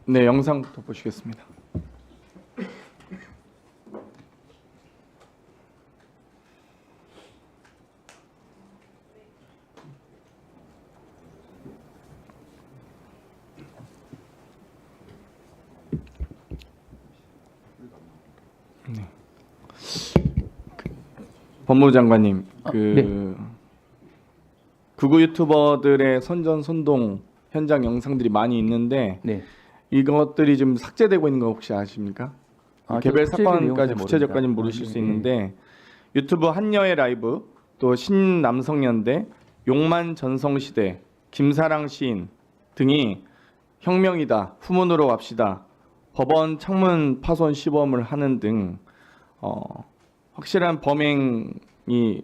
네, 영상부터 보시겠습니다. 법무부 장관님, 네. 극우 유튜버들의 선전선동 현장 영상들이 많이 있는데 네. 이것들이 좀 삭제되고 있는 거 혹시 아십니까? 개별 사건까지 구체적까지는 모르실 수 있는데 유튜브 한여의 라이브, 또 신남성연대, 용만 전성시대, 김사랑 시인 등이 혁명이다, 후문으로 갑시다, 법원 창문 파손 시범을 하는 등 확실한 범행이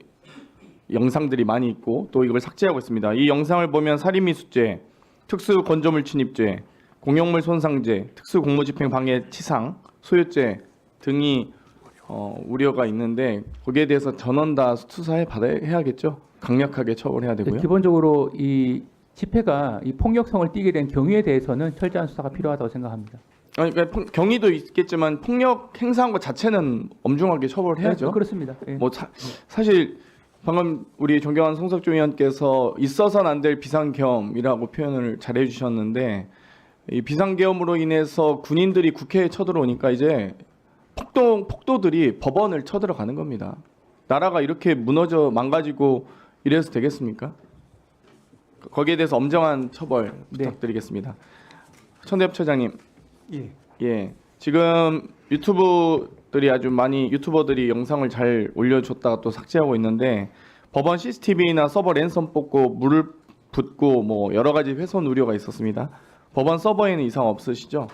영상들이 많이 있고 또 이걸 삭제하고 있습니다. 이 영상을 보면 살인미수죄, 특수건조물 침입죄, 공용물 손상죄, 특수공무집행 방해 치상, 소유죄 등이 우려가 있는데 거기에 대해서 전원 다 수사해 해야겠죠. 강력하게 처벌해야 되고요. 기본적으로 이 집회가 이 폭력성을 띠게 된 경위에 대해서는 철저한 수사가 필요하다고 생각합니다. 아니, 그러니까 경위도 있겠지만 폭력 행사한 것 자체는 엄중하게 처벌해야죠. 네, 그렇습니다. 예. 뭐 사실 방금 우리 존경하는 송석주 의원께서 있어서는 안 될 비상계엄이라고 표현을 잘 해주셨는데 이 비상계엄으로 인해서 군인들이 국회에 쳐들어오니까 이제 폭도들이 법원을 쳐들어가는 겁니다. 나라가 이렇게 무너져 망가지고 이래서 되겠습니까? 거기에 대해서 엄정한 처벌 부탁드리겠습니다. 천대엽 처장님. 예. 지금 유튜버들이 영상을 잘 올려줬다가 또 삭제하고 있는데 법원 CCTV나 서버 랜선 뽑고 물을 붓고 뭐 여러 가지 훼손 우려가 있었습니다. 법원 서버에는 이상 없으시죠?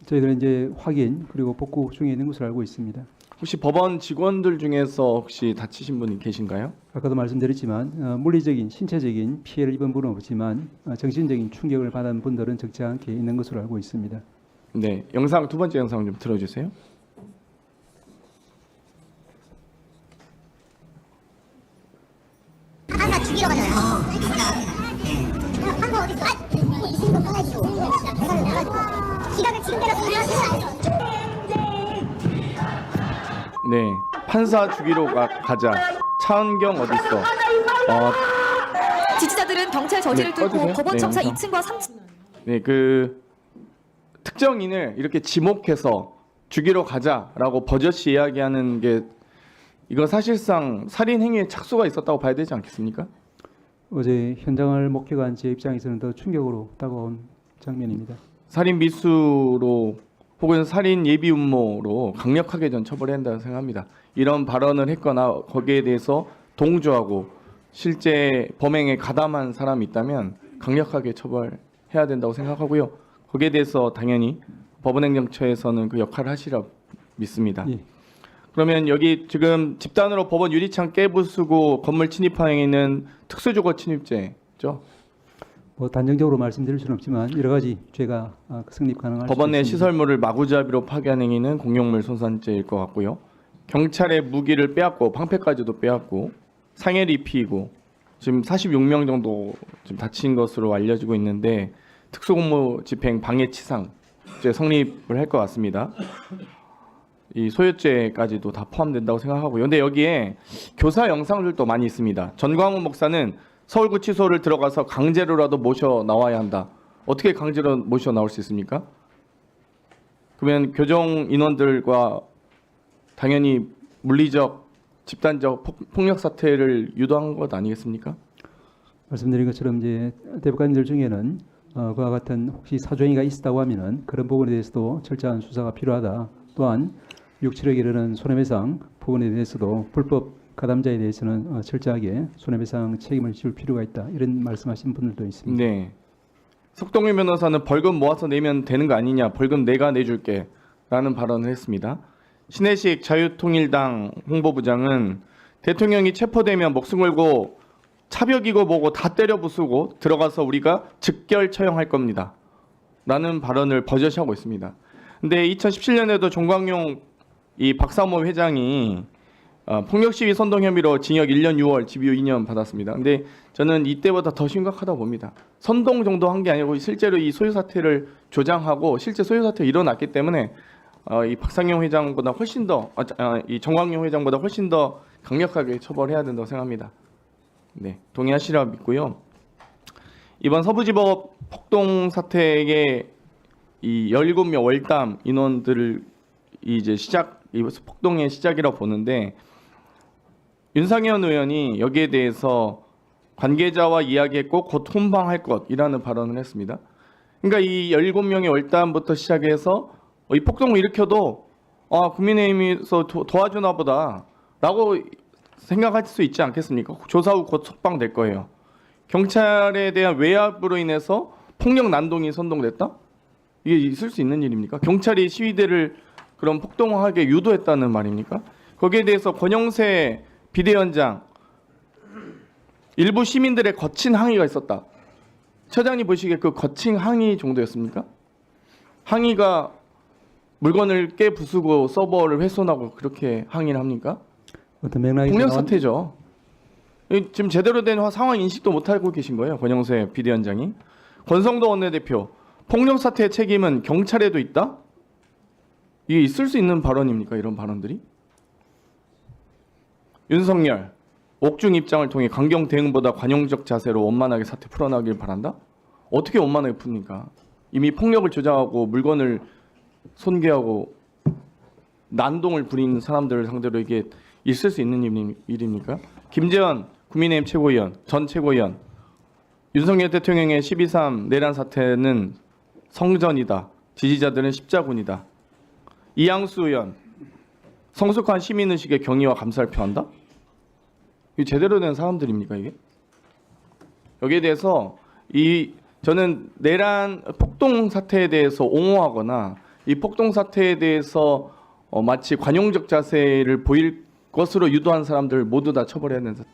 저희들은 이제 확인 그리고 복구 중에 있는 것으로 알고 있습니다. 혹시 법원 직원들 중에서 혹시 다치신 분이 계신가요? 아까도 말씀드렸지만 물리적인 신체적인 피해를 입은 분은 없지만 정신적인 충격을 받은 분들은 적지 않게 있는 것으로 알고 있습니다. 네, 영상 두 번째 영상 좀 틀어주세요. 하나 죽이러 가잖아요. 한거 어디 있어? 이 친구 꺼내주고 계산을 해가지고 기각을 지금대로 네, 판사 죽이러 가자. 차은경 어디 있어? 지지자들은 경찰 저지를 뚫고 꺼주세요. 법원 네, 청사 영상. 2층과 3층. 네, 특정인을 이렇게 지목해서 죽이러 가자라고 버젓이 이야기하는 게 이거 사실상 살인 행위에 착수가 있었다고 봐야 되지 않겠습니까? 어제 현장을 목격한 제 입장에서는 더 충격으로 다가온 장면입니다. 살인 미수로 혹은 살인 예비 음모로 강력하게 전 처벌해야 한다고 생각합니다. 이런 발언을 했거나 거기에 대해서 동조하고 실제 범행에 가담한 사람이 있다면 강력하게 처벌해야 된다고 생각하고요. 거기에 대해서 당연히 법원행정처에서는 그 역할을 하시라 믿습니다. 예. 그러면 여기 지금 집단으로 법원 유리창 깨부수고 건물 침입한 행위는 특수주거 침입죄죠? 뭐 단정적으로 말씀드릴 수는 없지만 여러 가지 죄가 성립 가능할 수 법원 내 있습니다. 시설물을 마구잡이로 파괴한 행위는 공용물 손상죄일 것 같고요. 경찰의 무기를 빼앗고 방패까지도 빼앗고 상해를 입히고 지금 46명 정도 지금 다친 것으로 알려지고 있는데 특수공무집행 방해치상죄 성립을 할 것 같습니다. 이 소유죄까지도 다 포함된다고 생각하고요. 근데 여기에 교사 영상들도 많이 있습니다. 전광훈 목사는 서울구치소를 들어가서 강제로라도 모셔 나와야 한다. 어떻게 강제로 모셔 나올 수 있습니까? 그러면 교정 인원들과 당연히 물리적, 집단적 폭력 사태를 유도한 것 아니겠습니까? 말씀드린 것처럼 이제 대법관님들 중에는 그와 같은 혹시 사정이가 있었다고 하면은 그런 부분에 대해서도 철저한 수사가 필요하다. 또한 6, 7억에 이르는 손해배상 부분에 대해서도 불법 가담자에 대해서는 철저하게 손해배상 책임을 지울 필요가 있다. 이런 말씀하신 분들도 있습니다. 네. 석동일 변호사는 벌금 모아서 내면 되는 거 아니냐. 벌금 내가 내줄게. 라는 발언을 했습니다. 신혜식 자유통일당 홍보부장은 대통령이 체포되면 목숨 걸고 차벽이고 뭐고 다 때려 부수고 들어가서 우리가 즉결 처형할 겁니다. 라는 발언을 버젓이 하고 있습니다. 근데 2017년에도 종광용 이 박사모 회장이 폭력 시위 선동 혐의로 징역 1년 6월, 집유 2년 받았습니다. 근데 저는 이때보다 더 심각하다고 봅니다. 선동 정도 한 게 아니고 실제로 이 소유 사태를 조장하고 실제 소유 사태가 일어났기 때문에 이 박상영 회장보다 훨씬 더 이 정광용 회장보다 훨씬 더 강력하게 처벌해야 된다고 생각합니다. 네, 동의하시라 믿고요. 이번 서부지법 폭동 사태의 이 17명 월담 인원들을 이제 이 폭동의 시작이라고 보는데 윤상현 의원이 여기에 대해서 관계자와 이야기했고 곧 훈방할 것이라는 발언을 했습니다. 그러니까 이 17명의 월담부터 시작해서 이 폭동을 일으켜도 국민의힘에서 도와주나 보다라고 생각할 수 있지 않겠습니까? 조사 후 곧 석방될 거예요. 경찰에 대한 외압으로 인해서 폭력 난동이 선동됐다? 이게 있을 수 있는 일입니까? 경찰이 시위대를 그런 폭동하게 유도했다는 말입니까? 거기에 대해서 권영세 비대위원장 일부 시민들의 거친 항의가 있었다. 처장님 보시기에 그 거친 항의 정도였습니까? 항의가 물건을 깨부수고 서버를 훼손하고 그렇게 항의를 합니까? 어떤 맥락이 폭력 사태죠. 지금 제대로 된 상황 인식도 못하고 계신 거예요. 권영세 비대위원장이. 권성도 원내대표. 폭력 사태의 책임은 경찰에도 있다? 이게 있을 수 있는 발언입니까? 이런 발언들이? 윤석열. 옥중 입장을 통해 강경 대응보다 관용적 자세로 원만하게 사태 풀어나길 바란다? 어떻게 원만하게 풉니까? 이미 폭력을 조장하고 물건을 손괴하고 난동을 부린 사람들을 상대로 이게 있을 수 있는 일입니까? 김재원 국민의힘 최고위원, 전 최고위원, 윤석열 대통령의 12.3 내란 사태는 성전이다. 지지자들은 십자군이다. 이양수 의원, 성숙한 시민의식의 경의와 감사를 표한다? 이게 제대로 된 사람들입니까 이게? 여기에 대해서 저는 내란 폭동 사태에 대해서 옹호하거나 이 폭동 사태에 대해서 마치 관용적 자세를 보일 것으로 유도한 사람들 모두 다 처벌해야 되는 사태.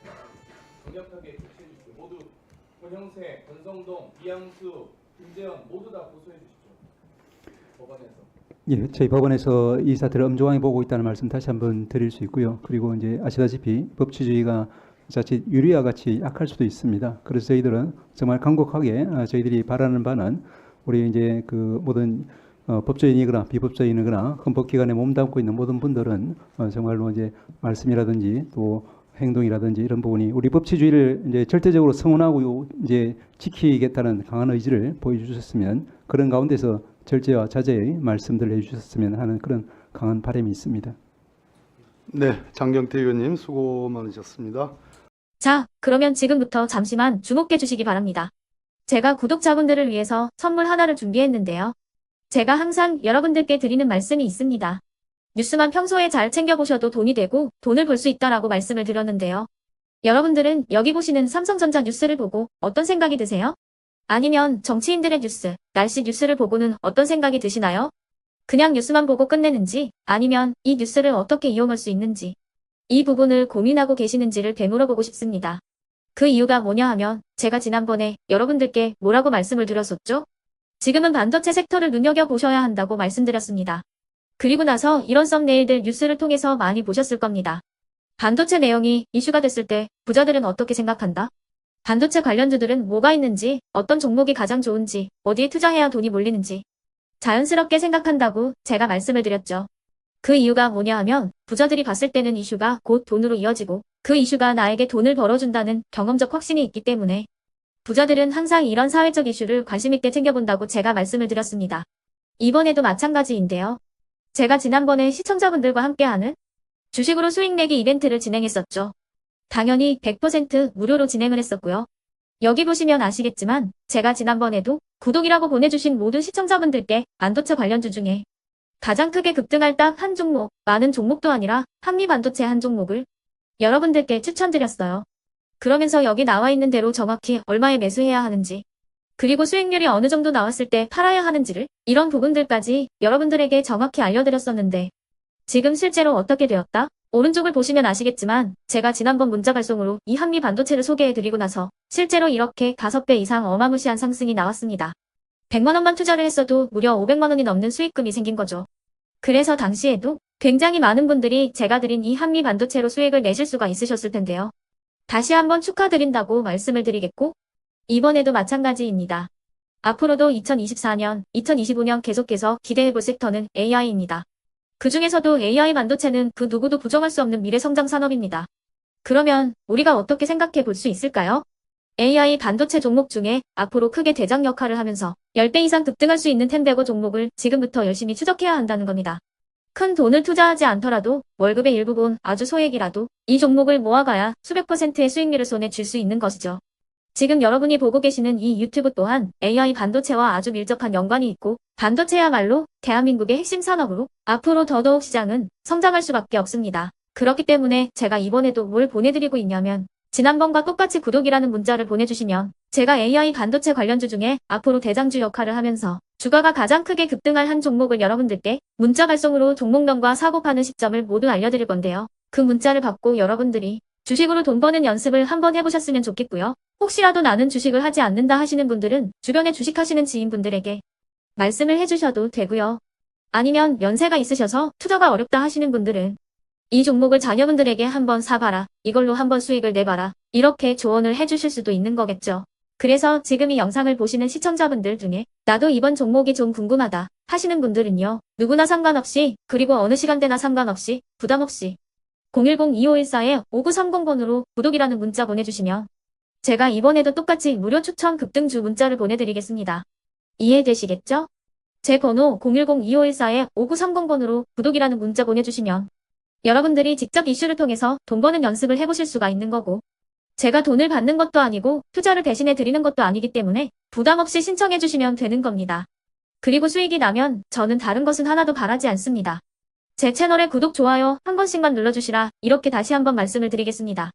강력하게 조치해 주십시오. 모두 권형세, 권성동, 이양수, 김재원 모두 다 고소해 주십시오. 법원에서. 예, 저희 법원에서 이 사태를 엄중하게 보고 있다는 말씀 다시 한번 드릴 수 있고요. 그리고 이제 아시다시피 법치주의가 자칫 유리와 같이 약할 수도 있습니다. 그래서 저희들은 정말 강곡하게 저희들이 바라는 바는 우리 이제 그 모든 법조인이거나 비법조인이거나 헌법기관에 몸담고 있는 모든 분들은 정말로 이제 말씀이라든지 또 행동이라든지 이런 부분이 우리 법치주의를 이제 절대적으로 성원하고 이제 지키겠다는 강한 의지를 보여주셨으면 그런 가운데서 절제와 자제의 말씀들을 해주셨으면 하는 그런 강한 바람이 있습니다. 네, 장경태 의원님 수고 많으셨습니다. 자, 그러면 지금부터 잠시만 주목해 주시기 바랍니다. 제가 구독자분들을 위해서 선물 하나를 준비했는데요. 제가 항상 여러분들께 드리는 말씀이 있습니다. 뉴스만 평소에 잘 챙겨보셔도 돈이 되고 돈을 벌 수 있다라고 말씀을 드렸는데요. 여러분들은 여기 보시는 삼성전자 뉴스를 보고 어떤 생각이 드세요? 아니면 정치인들의 뉴스, 날씨 뉴스를 보고는 어떤 생각이 드시나요? 그냥 뉴스만 보고 끝내는지 아니면 이 뉴스를 어떻게 이용할 수 있는지 이 부분을 고민하고 계시는지를 되물어보고 싶습니다. 그 이유가 뭐냐 하면 제가 지난번에 여러분들께 뭐라고 말씀을 드렸었죠? 지금은 반도체 섹터를 눈여겨보셔야 한다고 말씀드렸습니다. 그리고 나서 이런 썸네일들 뉴스를 통해서 많이 보셨을 겁니다. 반도체 내용이 이슈가 됐을 때 부자들은 어떻게 생각한다? 반도체 관련주들은 뭐가 있는지, 어떤 종목이 가장 좋은지, 어디에 투자해야 돈이 몰리는지 자연스럽게 생각한다고 제가 말씀을 드렸죠. 그 이유가 뭐냐 하면 부자들이 봤을 때는 이슈가 곧 돈으로 이어지고 그 이슈가 나에게 돈을 벌어준다는 경험적 확신이 있기 때문에 부자들은 항상 이런 사회적 이슈를 관심있게 챙겨본다고 제가 말씀을 드렸습니다. 이번에도 마찬가지인데요. 제가 지난번에 시청자분들과 함께하는 주식으로 수익 내기 이벤트를 진행했었죠. 당연히 100% 무료로 진행을 했었고요. 여기 보시면 아시겠지만 제가 지난번에도 구독이라고 보내주신 모든 시청자분들께 반도체 관련주 중에 가장 크게 급등할 딱 한 종목, 많은 종목도 아니라 한미반도체 한 종목을 여러분들께 추천드렸어요. 그러면서 여기 나와 있는 대로 정확히 얼마에 매수해야 하는지 그리고 수익률이 어느 정도 나왔을 때 팔아야 하는지를 이런 부분들까지 여러분들에게 정확히 알려드렸었는데 지금 실제로 어떻게 되었다? 오른쪽을 보시면 아시겠지만 제가 지난번 문자 발송으로 이 한미 반도체를 소개해드리고 나서 실제로 이렇게 5배 이상 어마무시한 상승이 나왔습니다. 100만 원만 투자를 했어도 무려 500만 원이 넘는 수익금이 생긴 거죠. 그래서 당시에도 굉장히 많은 분들이 제가 드린 이 한미 반도체로 수익을 내실 수가 있으셨을 텐데요. 다시 한번 축하드린다고 말씀을 드리겠고, 이번에도 마찬가지입니다. 앞으로도 2024년, 2025년 계속해서 기대해볼 섹터는 AI입니다. 그 중에서도 AI 반도체는 그 누구도 부정할 수 없는 미래 성장 산업입니다. 그러면 우리가 어떻게 생각해 볼 수 있을까요? AI 반도체 종목 중에 앞으로 크게 대장 역할을 하면서 10배 이상 급등할 수 있는 템베고 종목을 지금부터 열심히 추적해야 한다는 겁니다. 큰 돈을 투자하지 않더라도 월급의 일부분 아주 소액이라도 이 종목을 모아가야 수백 %의 수익률을 손에 쥘 수 있는 것이죠. 지금 여러분이 보고 계시는 이 유튜브 또한 AI 반도체와 아주 밀접한 연관이 있고 반도체야말로 대한민국의 핵심 산업으로 앞으로 더더욱 시장은 성장할 수밖에 없습니다. 그렇기 때문에 제가 이번에도 뭘 보내드리고 있냐면 지난번과 똑같이 구독이라는 문자를 보내주시면 제가 AI 반도체 관련주 중에 앞으로 대장주 역할을 하면서 주가가 가장 크게 급등할 한 종목을 여러분들께 문자 발송으로 종목명과 사고 파는 시점을 모두 알려드릴 건데요. 그 문자를 받고 여러분들이 주식으로 돈 버는 연습을 한번 해보셨으면 좋겠고요. 혹시라도 나는 주식을 하지 않는다 하시는 분들은 주변에 주식하시는 지인분들에게 말씀을 해주셔도 되고요. 아니면 연세가 있으셔서 투자가 어렵다 하시는 분들은 이 종목을 자녀분들에게 한번 사봐라. 이걸로 한번 수익을 내봐라. 이렇게 조언을 해주실 수도 있는 거겠죠. 그래서 지금 이 영상을 보시는 시청자분들 중에 나도 이번 종목이 좀 궁금하다 하시는 분들은요. 누구나 상관없이 그리고 어느 시간대나 상관없이 부담 없이 010-2514-5930번으로 구독이라는 문자 보내주시면 제가 이번에도 똑같이 무료 추천 급등주 문자를 보내드리겠습니다. 이해되시겠죠? 제 번호 010-2514-5930번으로 구독이라는 문자 보내주시면 여러분들이 직접 이슈를 통해서 돈 버는 연습을 해보실 수가 있는 거고 제가 돈을 받는 것도 아니고 투자를 대신해 드리는 것도 아니기 때문에 부담 없이 신청해 주시면 되는 겁니다. 그리고 수익이 나면 저는 다른 것은 하나도 바라지 않습니다. 제 채널에 구독, 좋아요 한 번씩만 눌러주시라 이렇게 다시 한번 말씀을 드리겠습니다.